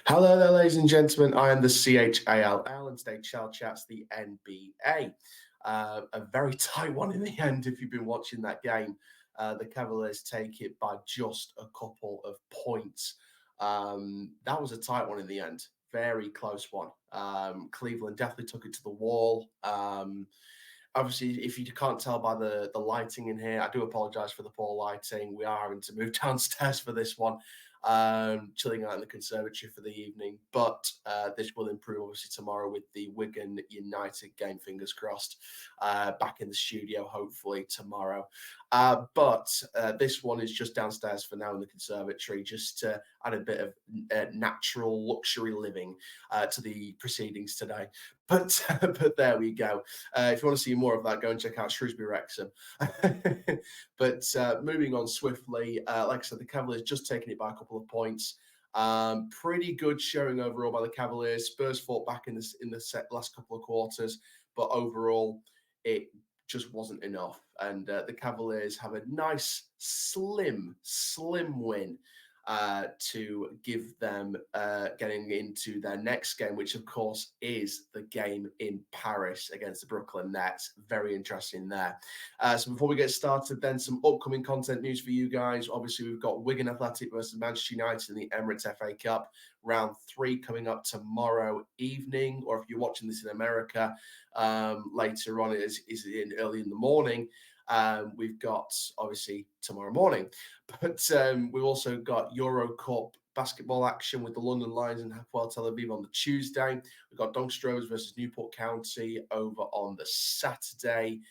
Hello there, ladies and gentlemen. I am the CHALL, and today Chall Chats the NBA. A very tight one in the end if you've been watching that game. The Cavaliers take it by just a couple of points. That was a tight one in the end. Very close one. Cleveland definitely took it to the wall. Obviously, if you can't tell by the lighting in here, I do apologize for the poor lighting. We are having to move downstairs for this one, chilling out in the conservatory for the evening. But this will improve, obviously, tomorrow with the Wigan United game, fingers crossed, back in the studio, hopefully, tomorrow. But this one is just downstairs for now in the conservatory, just to add a bit of natural luxury living to the proceedings today. But there we go. If you want to see more of that, go and check out Shrewsbury Wrexham. But moving on swiftly, like I said, the Cavaliers just taking it by a couple of points. Pretty good showing overall by the Cavaliers. Spurs fought back in the last couple of quarters, but overall it just wasn't enough. And the Cavaliers have a nice, slim win to give them getting into their next game, which of course is the game in Paris against the Brooklyn Nets. Very interesting there. So before we get started, then some upcoming content news for you guys. Obviously, we've got Wigan Athletic versus Manchester United in the Emirates FA Cup. Round 3 coming up tomorrow evening, or if you're watching this in America, later on it is in early in the morning. We've got obviously tomorrow morning, but we've also got Euro Cup basketball action with the London Lions and Hapoel Tel Aviv on the Tuesday. We've got Doncaster Rovers versus Newport County over on the Saturday,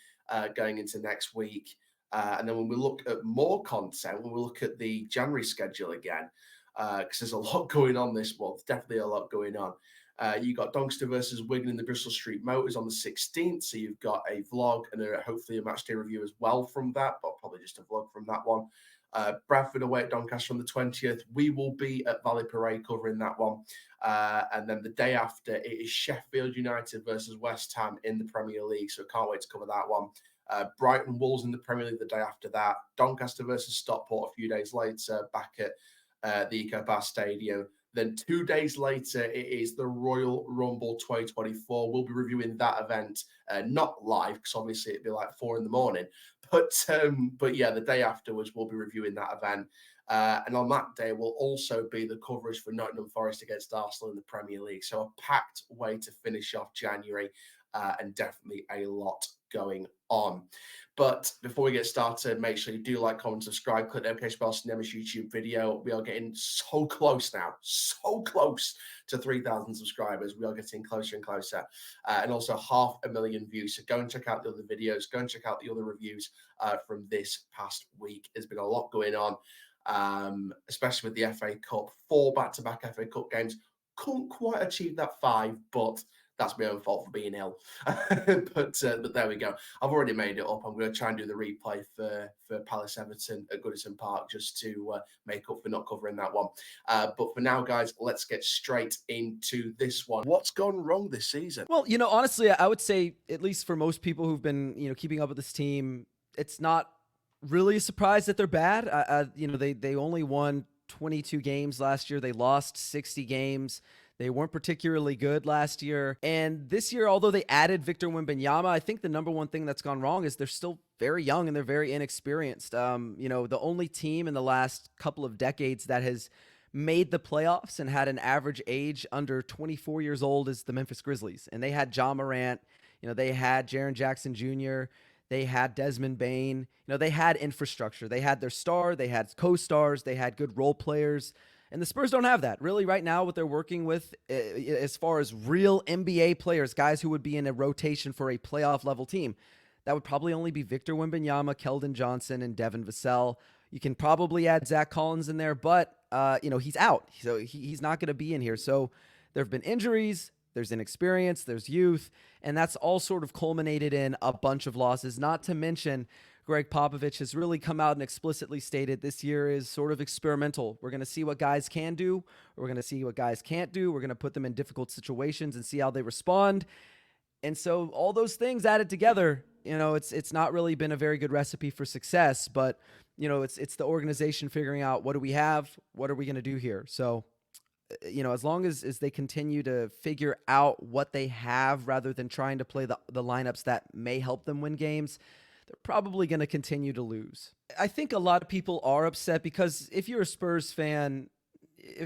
going into next week. And then when we look at more content, when we look at the January schedule again, because there's a lot going on this month, definitely a lot going on. You got Doncaster versus Wigan in the Bristol Street Motors on the 16th. So you've got a vlog and hopefully a match day review as well from that, but probably just a vlog from that one. Bradford away at Doncaster on the 20th. We will be at Valley Parade covering that one. And then the day after, it is Sheffield United versus West Ham in the Premier League. So can't wait to cover that one. Brighton Wolves in the Premier League the day after that. Doncaster versus Stockport a few days later back at the EcoPass Stadium. Then 2 days later, it is the Royal Rumble 2024. We'll be reviewing that event, not live, because obviously it'd be like 4 in the morning. But yeah, the day afterwards, we'll be reviewing that event. And on that day will also be the coverage for Nottingham Forest against Arsenal in the Premier League. So a packed way to finish off January, and definitely a lot going on. But before we get started, make sure you do like, comment, subscribe, click the notification bell to never YouTube video. We are getting so close now, so close to 3,000 subscribers. We are getting closer and closer, and also 500,000 views. So go and check out the other videos, go and check out the other reviews from this past week. There's been a lot going on, especially with the FA Cup, 4 back-to-back FA Cup games. Couldn't quite achieve that 5, but that's my own fault for being ill. but there we go. I've already made it up. I'm going to try and do the replay for Palace Everton at Goodison Park just to make up for not covering that one. But for now, guys, let's get straight into this one. What's gone wrong this season? Well, honestly, I would say, at least for most people who've been, keeping up with this team, it's not really a surprise that they're bad. They only won 22 games last year. They lost 60 games. They weren't particularly good last year. And this year, although they added Victor Wembanyama, I think the number one thing that's gone wrong is they're still very young and they're very inexperienced. The only team in the last couple of decades that has made the playoffs and had an average age under 24 years old is the Memphis Grizzlies. And they had Ja Morant, they had Jaren Jackson Jr., they had Desmond Bane, they had infrastructure. They had their star, they had co-stars, they had good role players. And the Spurs don't have that. Really, right now, what they're working with as far as real NBA players, guys who would be in a rotation for a playoff-level team, that would probably only be Victor Wembanyama, Keldon Johnson, and Devin Vassell. You can probably add Zach Collins in there, but he's out. So he's not going to be in here. So there have been injuries, there's inexperience, there's youth, and that's all sort of culminated in a bunch of losses, not to mention Greg Popovich has really come out and explicitly stated this year is sort of experimental. We're going to see what guys can do. We're going to see what guys can't do. We're going to put them in difficult situations and see how they respond. And so all those things added together, it's not really been a very good recipe for success, but it's the organization figuring out what do we have? What are we going to do here? So as long as they continue to figure out what they have rather than trying to play the lineups that may help them win games, they're probably going to continue to lose. I think a lot of people are upset because if you're a Spurs fan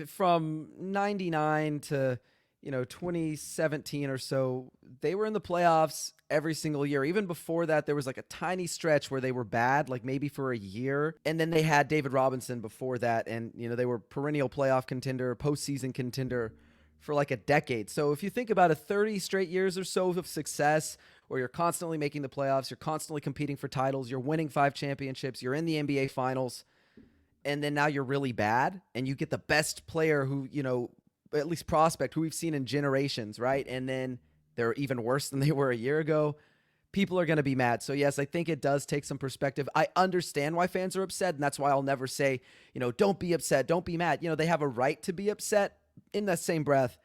from 99 to 2017 or so, they were in the playoffs every single year. Even before that, there was like a tiny stretch where they were bad, like maybe for a year. And then they had David Robinson before that. And, they were perennial playoff contender, postseason contender for like a decade. So if you think about it, 30 straight years or so of success where you're constantly making the playoffs, you're constantly competing for titles, you're winning 5 championships, you're in the NBA finals, and then now you're really bad and you get the best player who, at least prospect who we've seen in generations, right? And then they're even worse than they were a year ago. People are going to be mad. So yes, I think it does take some perspective. I understand why fans are upset, and that's why I'll never say, don't be upset, don't be mad. They have a right to be upset. In that same breath,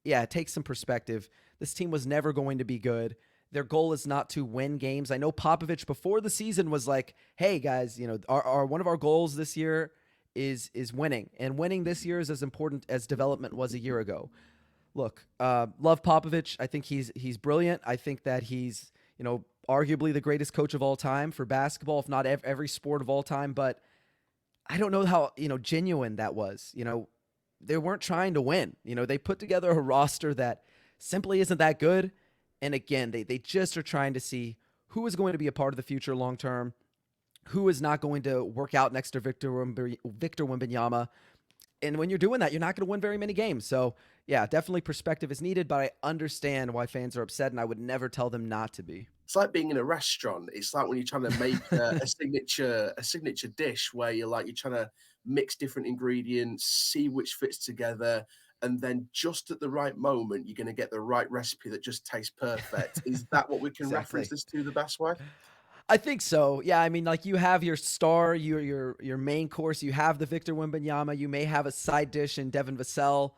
yeah, take some perspective. This team was never going to be good. Their goal is not to win games. I know Popovich before the season was like, hey guys, our one of our goals this year is winning, and winning this year is as important as development was a year ago. Look, love Popovich. I think he's brilliant. I think that he's arguably the greatest coach of all time for basketball, if not every sport of all time. But I don't know how genuine that was. They weren't trying to win. They put together a roster that simply isn't that good. And again, they just are trying to see who is going to be a part of the future long term, who is not going to work out next to Victor Wembanyama. And when you're doing that, you're not going to win very many games. So, yeah, definitely perspective is needed, but I understand why fans are upset, and I would never tell them not to be. It's like being in a restaurant. It's like when you're trying to make a signature dish where you're trying to mix different ingredients, see which fits together, and then just at the right moment, you're going to get the right recipe that just tastes perfect. Is that what we can Exactly. reference this to the best way? I think so. Yeah, I mean, like you have your star, your main course. You have the Victor Wembanyama. You may have a side dish in Devin Vassell,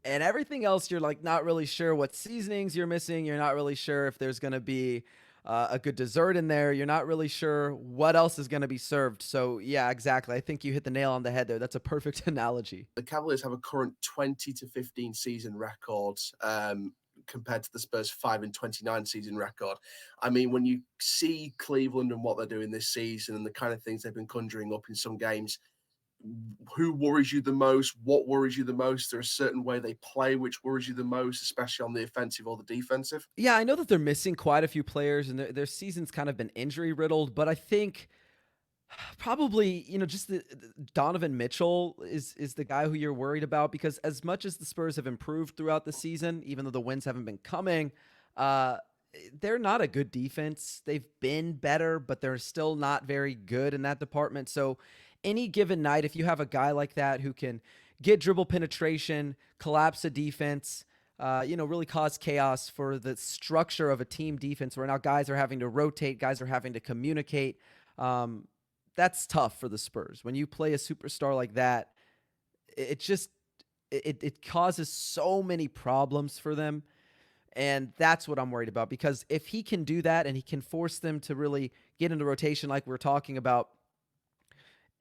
and everything else you're like not really sure what seasonings you're missing. You're not really sure if there's going to be a good dessert in there. You're not really sure what else is going to be served. So yeah, exactly. I think you hit the nail on the head there. That's a perfect analogy. The Cavaliers have a current 20-15 season record. Compared to the Spurs 5-29 season record. I mean, when you see Cleveland and what they're doing this season and the kind of things they've been conjuring up in some games, who worries you the most? What worries you the most? Is there a certain way they play which worries you the most, especially on the offensive or the defensive? Yeah, I know that they're missing quite a few players and their season's kind of been injury riddled, but I think probably, just the Donovan Mitchell is the guy who you're worried about, because as much as the Spurs have improved throughout the season, even though the wins haven't been coming, they're not a good defense. They've been better, but they're still not very good in that department. So any given night, if you have a guy like that who can get dribble penetration, collapse a defense, really cause chaos for the structure of a team defense where now guys are having to rotate, guys are having to communicate, that's tough for the Spurs. When you play a superstar like that, it just it causes so many problems for them. And that's what I'm worried about, because if he can do that and he can force them to really get into rotation like we're talking about,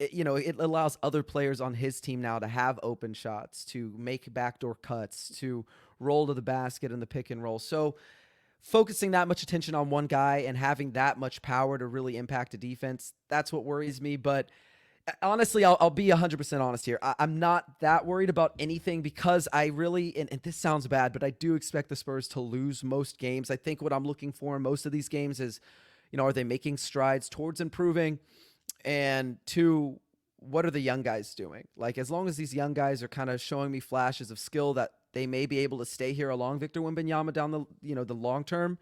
it allows other players on his team now to have open shots, to make backdoor cuts, to roll to the basket in the pick and roll. So focusing that much attention on one guy and having that much power to really impact a defense, that's what worries me. But honestly, I'll be 100% honest here. I'm not that worried about anything, because I really, and this sounds bad, but I do expect the Spurs to lose most games. I think what I'm looking for in most of these games is, are they making strides towards improving? And two, what are the young guys doing? Like, as long as these young guys are kind of showing me flashes of skill that they may be able to stay here along Victor Wembanyama down the long term,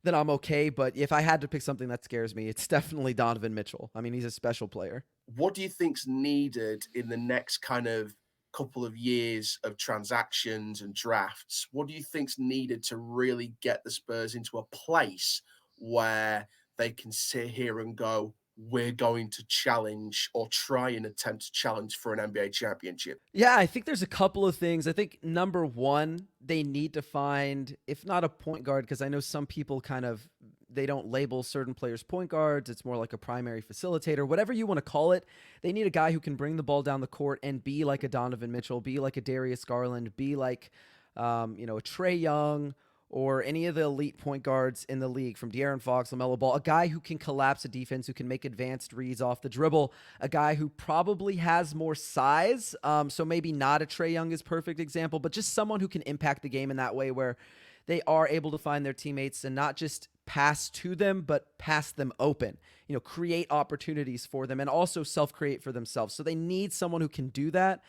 then I'm okay. But if I had to pick something that scares me, it's definitely Donovan Mitchell. I mean, he's a special player. What do you think's needed in the next kind of couple of years of transactions and drafts? What do you think's needed to really get the Spurs into a place where they can sit here and go, we're going to challenge or try and attempt to challenge for an NBA championship? Yeah, I think there's a couple of things. I think number one, they need to find, if not a point guard, because I know some people kind of they don't label certain players point guards. It's more like a primary facilitator, whatever you want to call it. They need a guy who can bring the ball down the court and be like a Donovan Mitchell, be like a Darius Garland, be like, a Trae Young, or any of the elite point guards in the league, from De'Aaron Fox, LaMelo Ball, a guy who can collapse a defense, who can make advanced reads off the dribble, a guy who probably has more size. So maybe not a Trae Young is perfect example, but just someone who can impact the game in that way, where they are able to find their teammates and not just pass to them, but pass them open, create opportunities for them, and also self-create for themselves. So they need someone who can do that.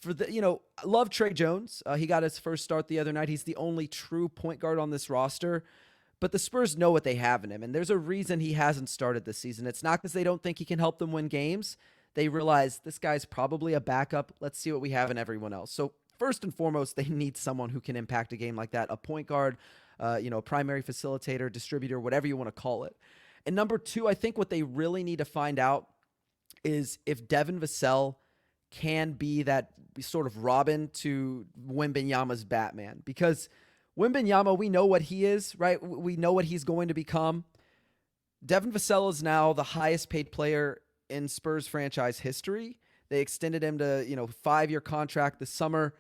I love Trey Jones. He got his first start the other night. He's the only true point guard on this roster, but the Spurs know what they have in him, and there's a reason he hasn't started this season. It's not because they don't think he can help them win games. They realize this guy's probably a backup. Let's see what we have in everyone else. So first and foremost, they need someone who can impact a game like that, a point guard, a primary facilitator, distributor, whatever you want to call it. And number two, I think what they really need to find out is if Devin Vassell can be that sort of Robin to Wembanyama's Batman. Because Wembanyama, we know what he is, right? We know what he's going to become. Devin Vassell is now the highest paid player in Spurs franchise history. They extended him to, 5-year contract this summer.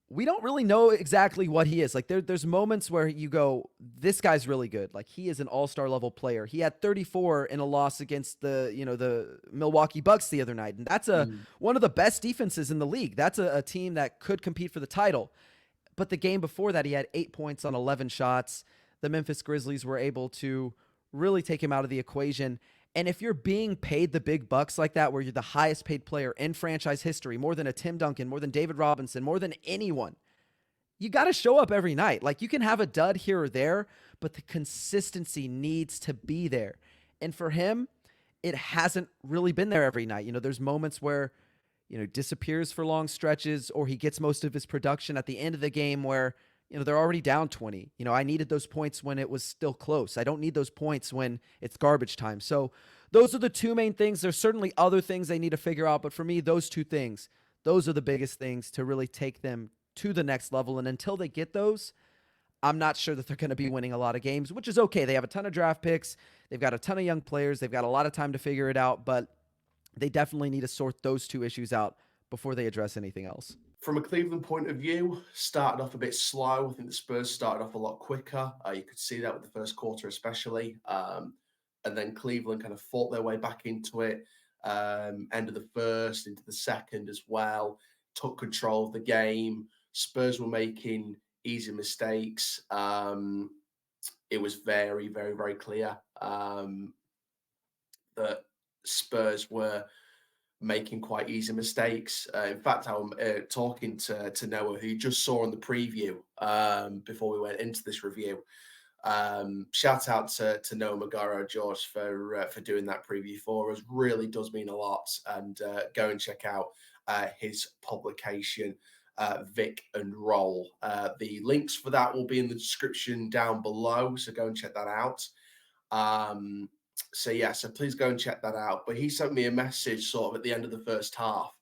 We don't really know exactly what he is. Like there's moments where you go, this guy's really good. Like he is an all-star level player. He had 34 in a loss against the Milwaukee Bucks the other night. And that's one of the best defenses in the league. That's a team that could compete for the title. But the game before that, he had 8 points on 11 shots. The Memphis Grizzlies were able to really take him out of the equation. And if you're being paid the big bucks like that, where you're the highest paid player in franchise history, more than a Tim Duncan, more than David Robinson, more than anyone, you got to show up every night. Like you can have a dud here or there, but the consistency needs to be there. And for him, it hasn't really been there every night. There's moments where, disappears for long stretches, or he gets most of his production at the end of the game where, they're already down 20. I needed those points when it was still close. I don't need those points when it's garbage time. So those are the two main things. There's certainly other things they need to figure out, but for me, those two things, those are the biggest things to really take them to the next level. And until they get those, I'm not sure that they're going to be winning a lot of games, which is okay. They have a ton of draft picks. They've got a ton of young players. They've got a lot of time to figure it out, but they definitely need to sort those two issues out before they address anything else. From a Cleveland point of view, started off a bit slow. I think the Spurs started off a lot quicker. You could see that with the first quarter especially. And then Cleveland kind of fought their way back into it. End of the first, into the second as well. Took control of the game. Spurs were making easy mistakes. It was very, very, very clear that Spurs were making quite easy mistakes. In fact, I'm talking to Noah, who you just saw on the preview before we went into this review. Shout out to Noah Magaro-George for doing that preview for us. Really does mean a lot. And go and check out his publication, Vic and Roll. The links for that will be in the description down below, so go and check that out. So please go and check that out. But he sent me a message sort of at the end of the first half.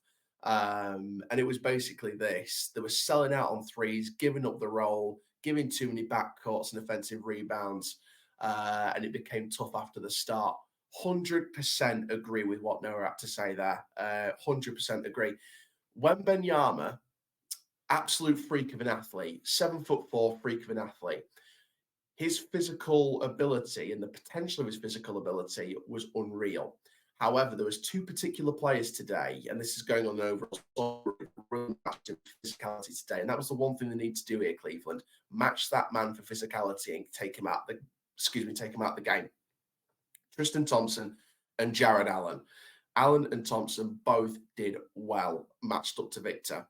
And it was basically this. They were selling out on threes, giving up the roll, giving too many backcourts and offensive rebounds. And it became tough after the start. 100% agree with what Noah had to say there. 100% agree. Wembanyama, absolute freak of an athlete, 7'4" freak of an athlete. His physical ability and the potential of his physical ability was unreal. However, there was two particular players today, and this is going on overall physicality today, and that was the one thing they need to do here, Cleveland. Match that man for physicality and take him out the game. Tristan Thompson and Jared Allen. Allen and Thompson both did well, matched up to Victor.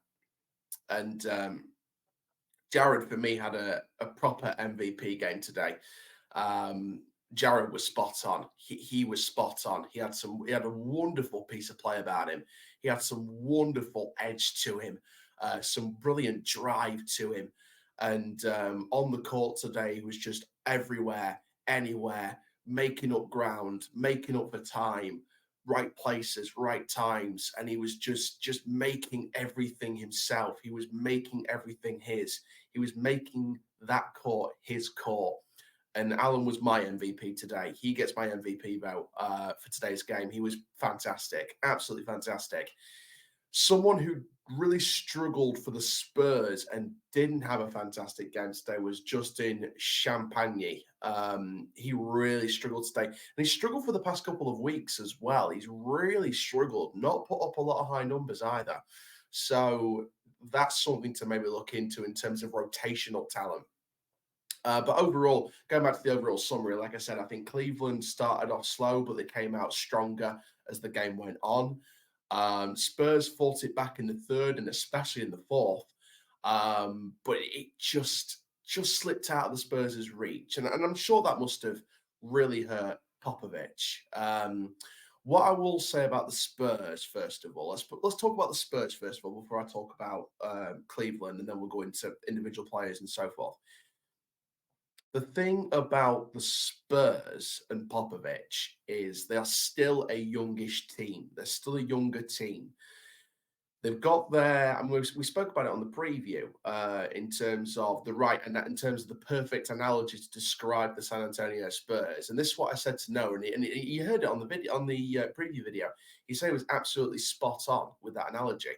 And Jared, for me, had a proper MVP game today. Jared was spot on. He was spot on. He had a wonderful piece of play about him. He had some wonderful edge to him, some brilliant drive to him. And on the court today, he was just everywhere, anywhere, making up ground, making up for time, right places, right times. And he was just making everything himself. He was making everything his. He was making that court his court. and Allen was my MVP today. He gets my MVP vote for today's game. He was fantastic, absolutely fantastic. Someone who really struggled for the Spurs and didn't have a fantastic game today was Justin Champagne. He really struggled today. And he struggled for the past couple of weeks as well. He's really struggled, not put up a lot of high numbers either. So that's something to maybe look into in terms of rotational talent. But overall, going back to the overall summary, like I said, I think Cleveland started off slow, but they came out stronger as the game went on. Spurs fought it back in the third and especially in the fourth, but it just slipped out of the Spurs' reach, and I'm sure that must have really hurt Popovich. What I will say about the Spurs, first of all, let's talk about the Spurs first of all before I talk about Cleveland, and then we'll go into individual players and so forth. The thing about the Spurs and Popovich is they are still a youngish team. They're still a younger team. They've got their, and we spoke about it on the preview in terms of the right, and in terms of the perfect analogy to describe the San Antonio Spurs. And this is what I said to Noah, and you heard it on the video, on the preview video. He said it was absolutely spot on with that analogy.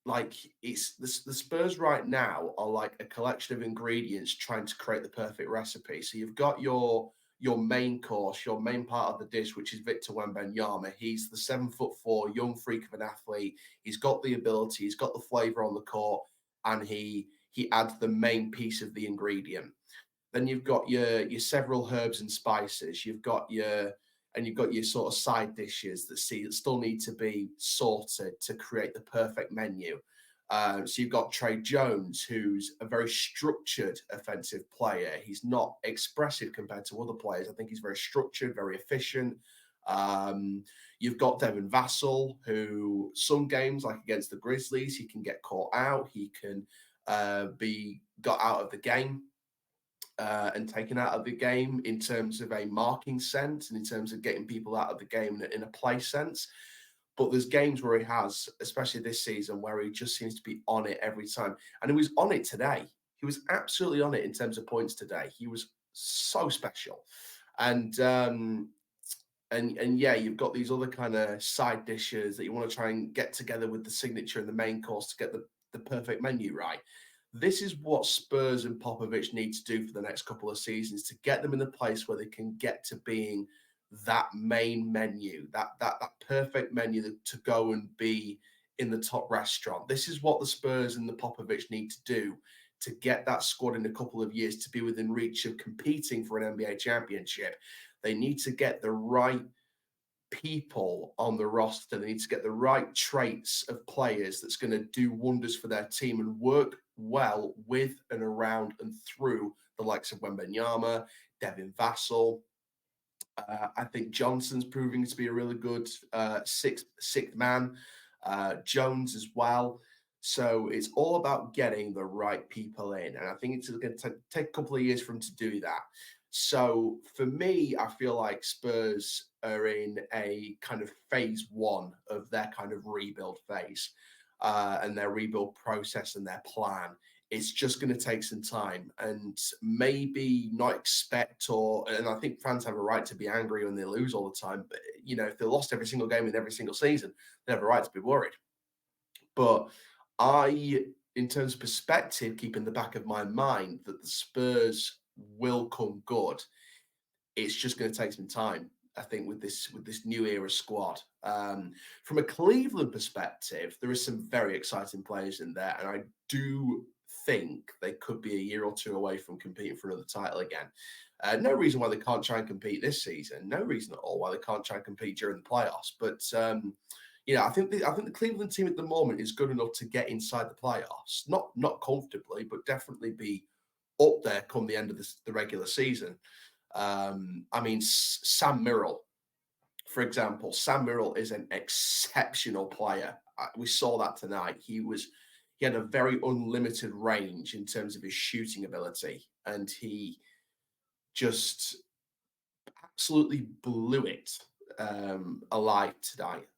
Like it's the Spurs right now are like a collection of ingredients trying to create the perfect recipe. So you've got your main course, your main part of the dish, which is Victor Wembanyama. He's the 7'4" young freak of an athlete. He's got the ability, he's got the flavor on the court, and he adds the main piece of the ingredient. Then you've got your several herbs and spices. You've got your sort of side dishes that still need to be sorted to create the perfect menu. So you've got Trey Jones, who's a very structured offensive player. He's not expressive compared to other players. I think he's very structured, very efficient. You've got Devin Vassell, who some games, like against the Grizzlies, he can get caught out. He can be got out of the game. And taken out of the game in terms of a marking sense and in terms of getting people out of the game in a play sense. But there's games where he has, especially this season, where he just seems to be on it every time. And he was on it today. He was absolutely on it in terms of points today. He was so special. And yeah, you've got these other kind of side dishes that you want to try and get together with the signature and the main course to get the perfect menu right. This is what Spurs and Popovich need to do for the next couple of seasons to get them in a place where they can get to being that main menu, that perfect menu to go and be in the top restaurant. This is what the Spurs and the Popovich need to do to get that squad in a couple of years to be within reach of competing for an NBA championship. They need to get the right people on the roster. They need to get the right traits of players that's going to do wonders for their team and work well with and around and through the likes of Wembanyama, Devin Vassell. I think Johnson's proving to be a really good sixth man. Jones as well. So it's all about getting the right people in. And I think it's going to take a couple of years for him to do that. So for me, I feel like Spurs are in a kind of phase one of their kind of rebuild phase and their rebuild process and their plan. It's just going to take some time and maybe not expect and I think fans have a right to be angry when they lose all the time. But, you know, if they lost every single game in every single season, they have a right to be worried. But in terms of perspective, keep in the back of my mind that the Spurs will come good. It's just going to take some time, I think, with this new era squad. From a Cleveland perspective, there is some very exciting players in there, and I do think they could be a year or two away from competing for another title again. No reason why they can't try and compete this season. No reason at all why they can't try and compete during the playoffs. But I think the Cleveland team at the moment is good enough to get inside the playoffs. Not comfortably, but definitely be up there come the end of the regular season. I mean, Sam Merrill, for example. Sam Merrill is an exceptional player. We saw that tonight. He had a very unlimited range in terms of his shooting ability, and he just absolutely blew it alive tonight.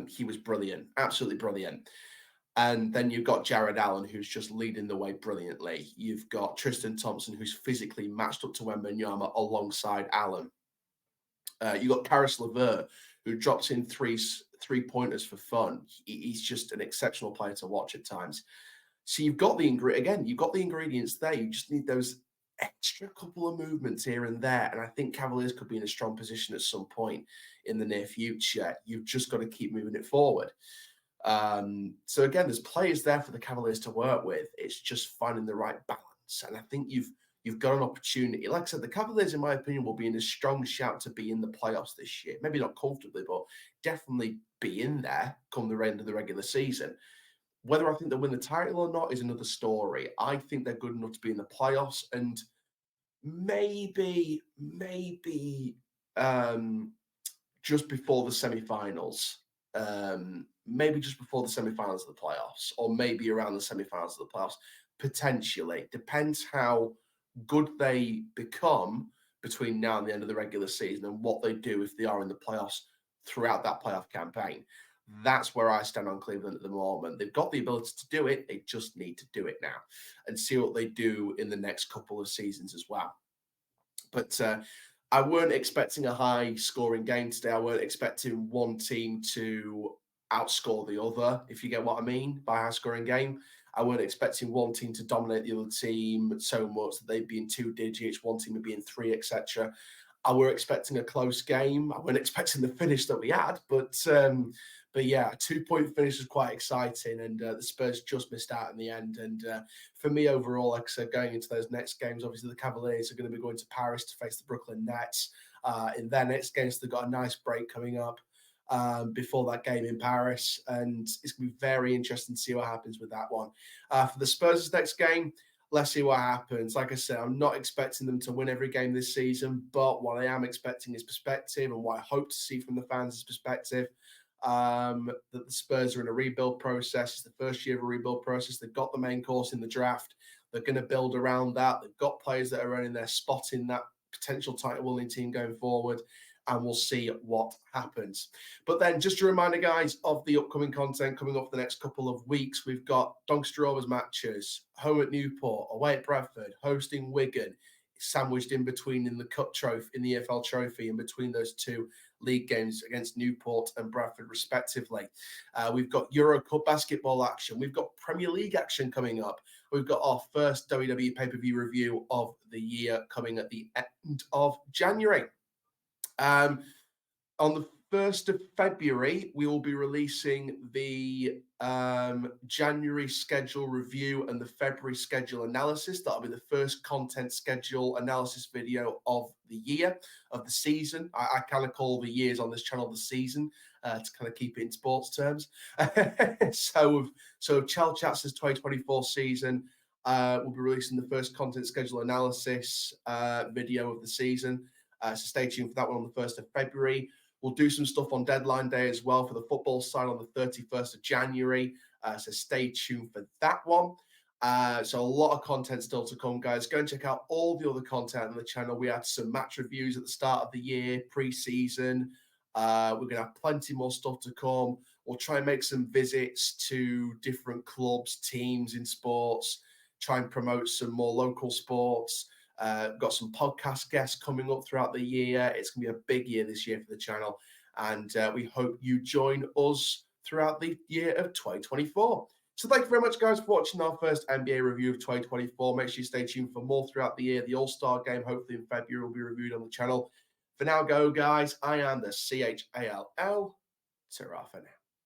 He was brilliant, absolutely brilliant. And then you've got Jared Allen, who's just leading the way brilliantly. You've got Tristan Thompson, who's physically matched up to Wembanyama alongside Allen. You've got Karis LeVert, who drops in three-pointers for fun. He's just an exceptional player to watch at times. So you've got the ingredients there. You just need those extra couple of movements here and there. And I think Cavaliers could be in a strong position at some point in the near future. You've just got to keep moving it forward. So again, there's players there for the Cavaliers to work with. It's just finding the right balance. And I think you've got an opportunity. Like I said, the Cavaliers, in my opinion, will be in a strong shout to be in the playoffs this year. Maybe not comfortably, but definitely be in there come the end of the regular season. Whether I think they'll win the title or not is another story. I think they're good enough to be in the playoffs, and maybe just before the semi-finals. Maybe just before the semi-finals of the playoffs, or maybe around the semi-finals of the playoffs, potentially. Depends how good they become between now and the end of the regular season, and what they do if they are in the playoffs throughout that playoff campaign. That's where I stand on Cleveland at the moment. They've got the ability to do it. They just need to do it now and see what they do in the next couple of seasons as well. But I weren't expecting a high-scoring game today. I weren't expecting one team to outscore the other, if you get what I mean by high-scoring game. I weren't expecting one team to dominate the other team so much that they'd be in 2 digits, one team would be in 3, etc. I were expecting a close game. I weren't expecting the finish that we had, but yeah, a 2-point finish was quite exciting, and the Spurs just missed out in the end. And for me, overall, like I said, going into those next games, obviously the Cavaliers are going to be going to Paris to face the Brooklyn Nets. In their next games, they've got a nice break coming up before that game in Paris, and it's going to be very interesting to see what happens with that one. For the Spurs' next game, let's see what happens. Like I said, I'm not expecting them to win every game this season, but what I am expecting is perspective, and what I hope to see from the fans is perspective. That the Spurs are in a rebuild process. It's the first year of a rebuild process. They've got the main course in the draft. They're going to build around that. They've got players that are earning their spot in that potential title-winning team going forward, and we'll see what happens. But then just a reminder, guys, of the upcoming content coming up the next couple of weeks. We've got Doncaster Rovers matches, home at Newport, away at Bradford, hosting Wigan, sandwiched in between in the Cup Trophy, in the EFL Trophy, in between those two league games against Newport and Bradford, respectively. We've got Euro Cup basketball action. We've got Premier League action coming up. We've got our first WWE pay-per-view review of the year coming at the end of January. On the 1st of February, we will be releasing the January schedule review and the February schedule analysis. That'll be the first content schedule analysis video of the year, of the season. I kind of call the years on this channel the season to kind of keep it in sports terms. So Chall Chats this 2024 season, we'll be releasing the first content schedule analysis video of the season. So stay tuned for that one on the 1st of February. We'll do some stuff on deadline day as well for the football side on the 31st of January. So stay tuned for that one. So a lot of content still to come, guys. Go and check out all the other content on the channel. We had some match reviews at the start of the year, pre-season. We're going to have plenty more stuff to come. We'll try and make some visits to different clubs, teams in sports, try and promote some more local sports. Got some podcast guests coming up throughout the year. It's going to be a big year this year for the channel, and we hope you join us throughout the year of 2024. So thank you very much, guys, for watching our first NBA review of 2024. Make sure you stay tuned for more throughout the year. The All-Star game, hopefully in February, will be reviewed on the channel. For now, go, guys. I am the CHALL. Ta-ra for now.